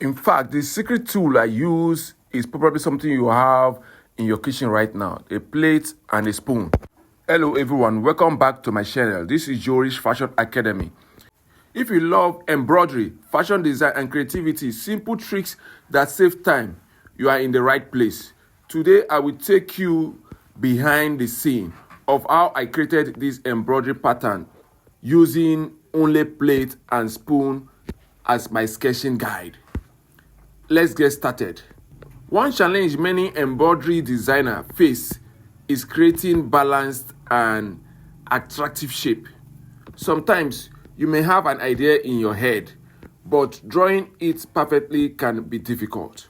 In fact, the secret tool I use is probably something you have in your kitchen right now, a plate and a spoon. Hello everyone, welcome back to my channel. This is Jorish Fashion Academy. If you love embroidery, fashion design and creativity, simple tricks that save time, you are in the right place. Today I will take you behind the scene of how I created this embroidery pattern using only plate and spoon as my sketching guide. Let's get started. One challenge many embroidery designers face is creating balanced and attractive shape. Sometimes you may have an idea in your head, but drawing it perfectly can be difficult.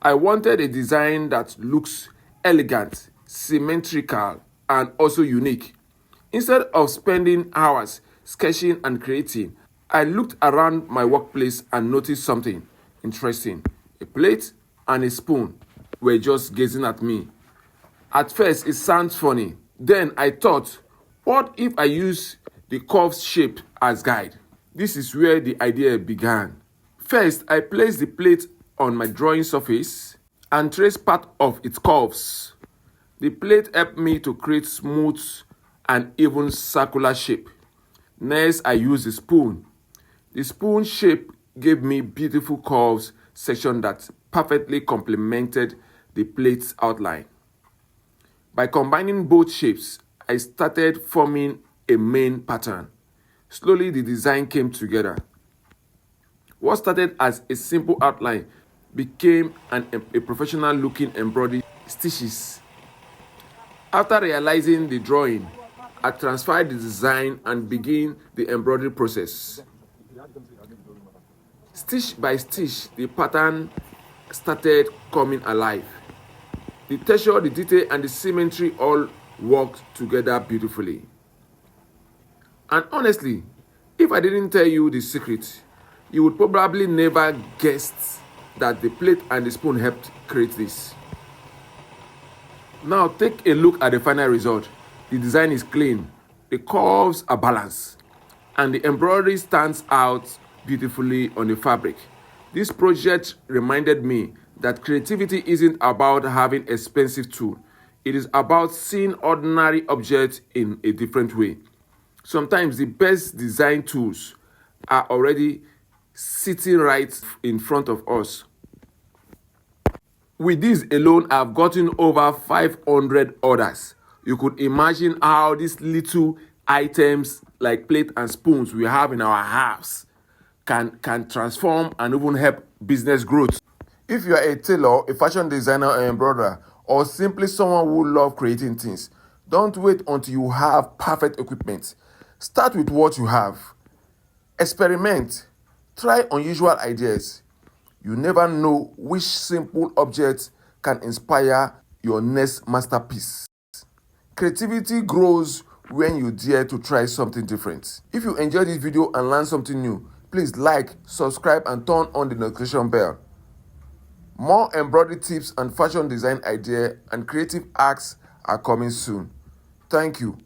I wanted a design that looks elegant, symmetrical, and also unique. Instead of spending hours sketching and creating, I looked around my workplace and noticed something interesting. A plate and a spoon were just gazing at me. At first, it sounds funny. Then I thought, what if I use the curved shape as guide? This is where the idea began. First, I placed the plate on my drawing surface and traced part of its curves. The plate helped me to create smooth and even circular shape. Next, I used the spoon. The spoon shape gave me beautiful curves section that perfectly complemented the plate's outline. By combining both shapes, I started forming a main pattern. Slowly, the design came together. What started as a simple outline became a professional-looking embroidery stitches. After realizing the drawing, I transferred the design and began the embroidery process. Stitch by stitch, the pattern started coming alive. The texture, the detail, and the symmetry all worked together beautifully. And honestly, if I didn't tell you the secret, you would probably never guess that the plate and the spoon helped create this. Now take a look at the final result. The design is clean, the curves are balanced, and the embroidery stands out beautifully on the fabric. This project reminded me that creativity isn't about having expensive tools. It is about seeing ordinary objects in a different way. Sometimes the best design tools are already sitting right in front of us. With this alone, I've gotten over 500 orders. You could imagine how these little items like plate and spoons we have in our house can transform and even help business growth. If you are a tailor, a fashion designer, or embroiderer, or simply someone who loves creating things, don't wait until you have perfect equipment. Start with what you have. Experiment. Try unusual ideas. You never know which simple object can inspire your next masterpiece. Creativity grows when you dare to try something different. If you enjoyed this video and learned something new, please like, subscribe, and turn on the notification bell. More embroidery tips and fashion design ideas and creative acts are coming soon. Thank you.